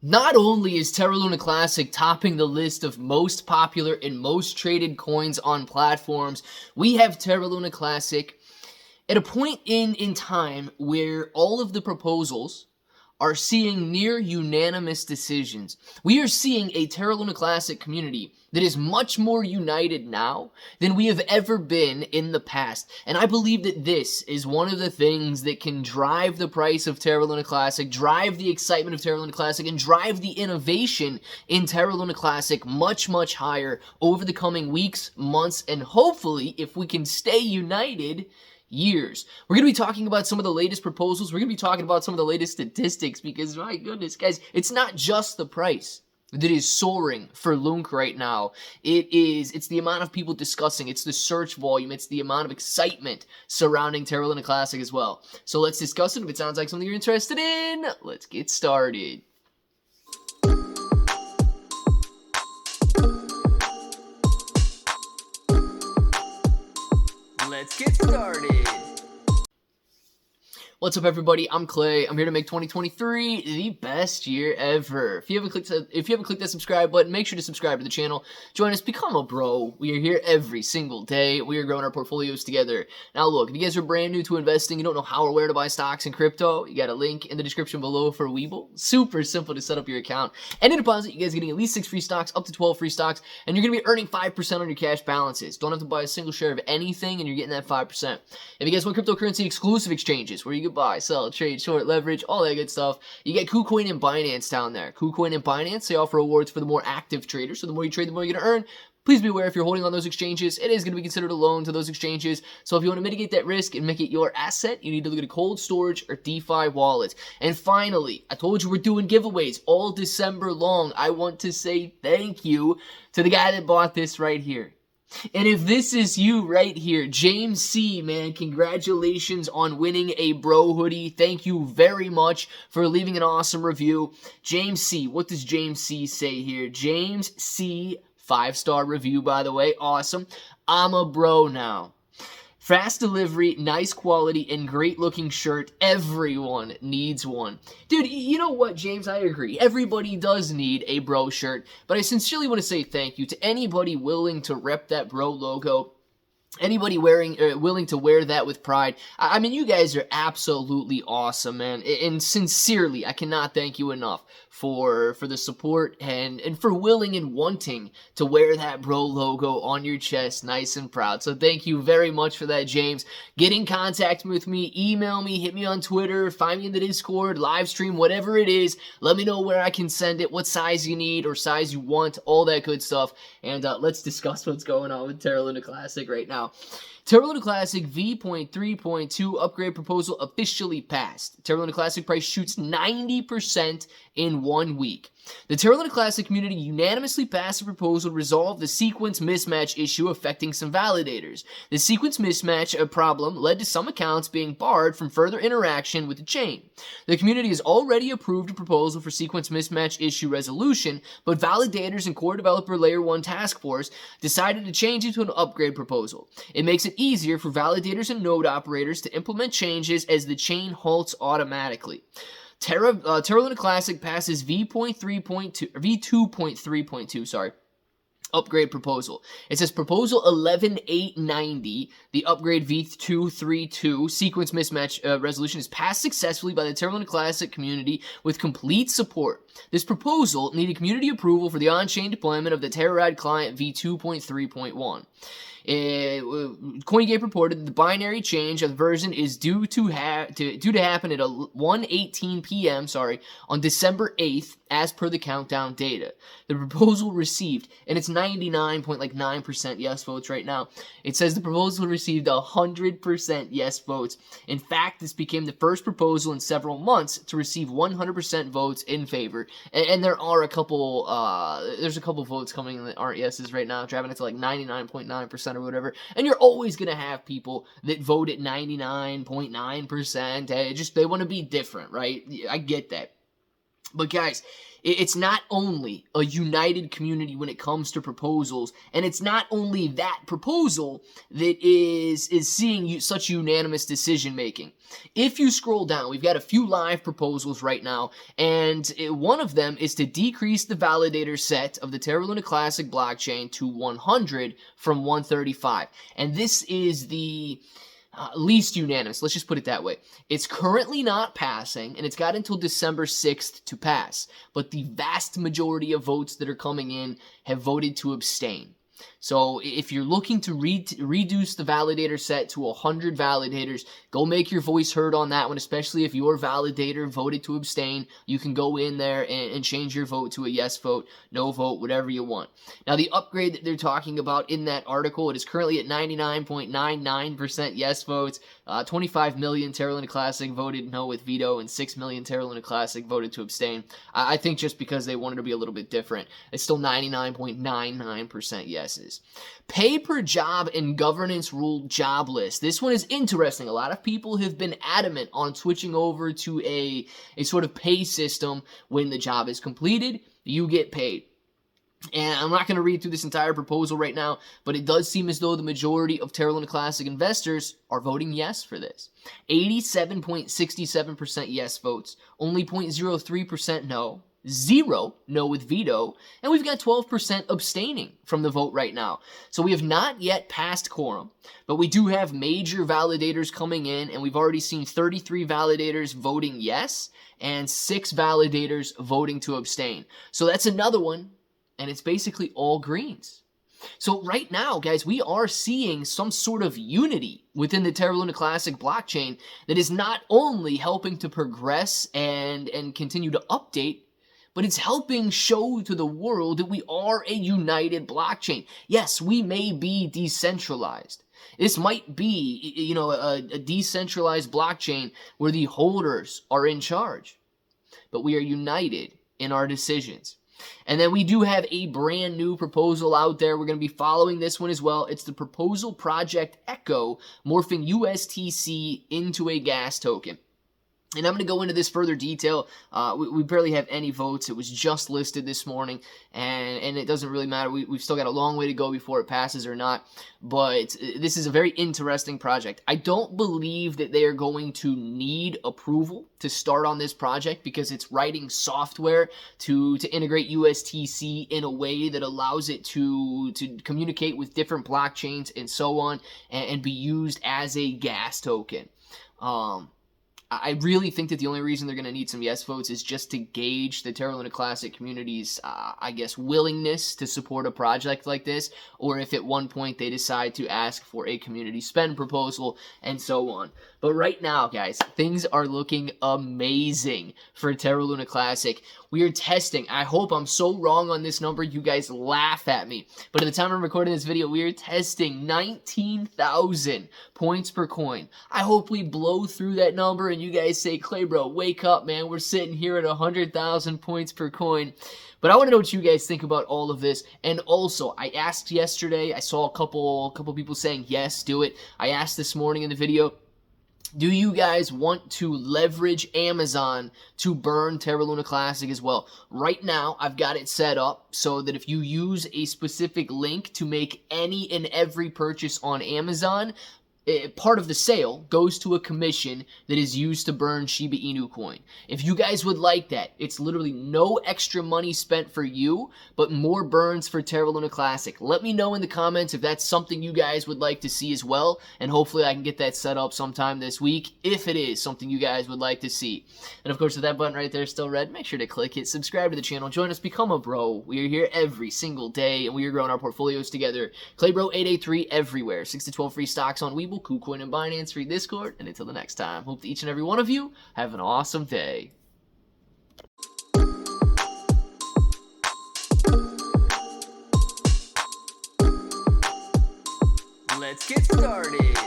Not only is Terra Luna Classic topping the list of most popular and most traded coins on platforms, we have Terra Luna Classic at a point in time where all of the proposals are seeing near unanimous decisions. We are seeing a Terra Luna Classic community that is much more united now than we have ever been in the past. And I believe that this is one of the things that can drive the price of Terra Luna Classic, drive the excitement of Terra Luna Classic, and drive the innovation in Terra Luna Classic much, much higher over the coming weeks, months, and hopefully, if we can stay united, years. We're going to be talking about some of the latest proposals. We're going to be talking about some of the latest statistics because, my goodness, guys, it's not just the price that is soaring for LUNC right now. It's the amount of people discussing, it's the search volume, it's the amount of excitement surrounding Terra Luna Classic as well. So let's discuss it. If it sounds like something you're interested in, let's get started. Let's get started. What's up, everybody? I'm Clay. I'm here to make 2023 the best year ever. If you haven't clicked that subscribe button, make sure to subscribe to the channel. Join us, become a bro. We are here every single day. We are growing our portfolios together. Now, look, if you guys are brand new to investing, you don't know how or where to buy stocks in crypto, you got a link in the description below for Webull. Super simple to set up your account. And in deposit, you guys are getting at least 6 free stocks, up to 12 free stocks, and you're going to be earning 5% on your cash balances. Don't have to buy a single share of anything, and you're getting that 5%. If you guys want cryptocurrency exclusive exchanges, where you buy, sell, trade, short, leverage, all that good stuff. You get KuCoin and Binance down there. KuCoin and Binance, they offer rewards for the more active traders. So the more you trade, the more you're going to earn. Please be aware, if you're holding on those exchanges, it is going to be considered a loan to those exchanges. So if you want to mitigate that risk and make it your asset, you need to look at a cold storage or DeFi wallet. And finally, I told you we're doing giveaways all December long. I want to say thank you to the guy that bought this right here. And if this is you right here, James C, man, congratulations on winning a bro hoodie. Thank you very much for leaving an awesome review. James C, what does James C say here? James C, 5-star review, by the way, awesome. I'm a bro now. Fast delivery, nice quality, and great looking shirt. Everyone needs one. Dude, you know what, James? I agree. Everybody does need a bro shirt, but I sincerely want to say thank you to anybody willing to rep that bro logo. Anybody willing to wear that with pride. I mean, you guys are absolutely awesome, man. And sincerely, I cannot thank you enough for the support and for willing and wanting to wear that bro logo on your chest nice and proud. So thank you very much for that, James. Get in contact with me, email me, hit me on Twitter, find me in the Discord, live stream, whatever it is. Let me know where I can send it, what size you need or size you want, all that good stuff. And let's discuss what's going on with Terra Luna Classic right now. Terra Luna Classic V.3.2 upgrade proposal officially passed. Terra Luna Classic price shoots 90% in 1 week. The Terra Luna Classic community unanimously passed a proposal to resolve the sequence mismatch issue affecting some validators. The sequence mismatch problem led to some accounts being barred from further interaction with the chain. The community has already approved a proposal for sequence mismatch issue resolution, but validators and core developer layer 1 task force decided to change it to an upgrade proposal. It makes it easier for validators and node operators to implement changes as the chain halts automatically. Terra Luna Classic passes V2.3.2 upgrade proposal. It says proposal 11.890, the upgrade V232 sequence mismatch resolution is passed successfully by the Terra Luna Classic community with complete support. This proposal needed community approval for the on-chain deployment of the Terra client V2.3.1. CoinGate reported that the binary change of the version is due to happen at 1:18 p.m. On December 8th, as per the countdown data. The proposal received, and it's 99.9% yes votes right now. It says the proposal received 100% yes votes. In fact, this became the first proposal in several months to receive 100% votes in favor. And there are a couple, there's a couple votes coming in that aren't yeses right now, driving it to like 99.9% or whatever. And you're always going to have people that vote at 99.9%. They want to be different, right? I get that. But guys, it's not only a united community when it comes to proposals, and it's not only that proposal that is seeing such unanimous decision making. If you scroll down, we've got a few live proposals right now, and one of them is to decrease the validator set of the Terra Luna Classic blockchain to 100 from 135. And this is the least unanimous. Let's just put it that way. It's currently not passing, and it's got until December 6th to pass. But the vast majority of votes that are coming in have voted to abstain. So if you're looking to reduce the validator set to 100 validators, go make your voice heard on that one, especially if your validator voted to abstain. You can go in there and change your vote to a yes vote, no vote, whatever you want. Now, the upgrade that they're talking about in that article, it is currently at 99.99% yes votes. 25 million Terra Luna Classic voted no with veto, and 6 million Terra Luna Classic voted to abstain. I think just because they wanted to be a little bit different. It's still 99.99% yeses. Pay per job and governance rule job list. This one is interesting. A lot of people have been adamant on switching over to a sort of pay system. When the job is completed, you get paid. And I'm not going to read through this entire proposal right now, but it does seem as though the majority of Terra Luna Classic investors are voting yes for this. 87.67% yes votes, only 0.03% no, 0 no with veto, and we've got 12% abstaining from the vote right now. So we have not yet passed quorum, but we do have major validators coming in, and we've already seen 33 validators voting yes, and 6 validators voting to abstain. So that's another one. And it's basically all greens. So right now, guys, we are seeing some sort of unity within the Terra Luna Classic blockchain that is not only helping to progress and continue to update, but it's helping show to the world that we are a united blockchain. Yes, we may be decentralized. This might be, a decentralized blockchain where the holders are in charge, but we are united in our decisions. And then we do have a brand new proposal out there. We're going to be following this one as well. It's the proposal Project Echo, morphing USTC into a gas token. And I'm going to go into this further detail. We barely have any votes. It was just listed this morning, and it doesn't really matter. We've still got a long way to go before it passes or not, but this is a very interesting project. I don't believe that they are going to need approval to start on this project because it's writing software to integrate USTC in a way that allows it to communicate with different blockchains and so on, and be used as a gas token. I really think that the only reason they're going to need some yes votes is just to gauge the Terra Luna Classic community's, willingness to support a project like this, or if at one point they decide to ask for a community spend proposal, and so on. But right now, guys, things are looking amazing for Terra Luna Classic. We are testing. I hope I'm so wrong on this number, you guys laugh at me. But at the time I'm recording this video, we are testing 19,000 points per coin. I hope we blow through that number and you guys say, Clay bro, wake up, man. We're sitting here at 100,000 points per coin. But I want to know what you guys think about all of this. And also, I asked yesterday, I saw a couple people saying, yes, do it. I asked this morning in the video, do you guys want to leverage Amazon to burn Terra Luna Classic as well? Right now, I've got it set up so that if you use a specific link to make any and every purchase on Amazon, part of the sale goes to a commission that is used to burn shibainu coin. If you guys would like that, it's literally no extra money spent for you, but more burns for Terra Luna Classic. Let me know in the comments if that's something you guys would like to see as well, and hopefully I can get that set up sometime this week, if it is something you guys would like to see. And of course, if that button right there is still red, make sure to click it, subscribe to the channel, join us, become a bro. We are here every single day, and we are growing our portfolios together. Claybro883 everywhere, 6 to 12 free stocks on Webull, KuCoin, and Binance, free Discord, and until the next time, hope that each and every one of you have an awesome day. Let's get started.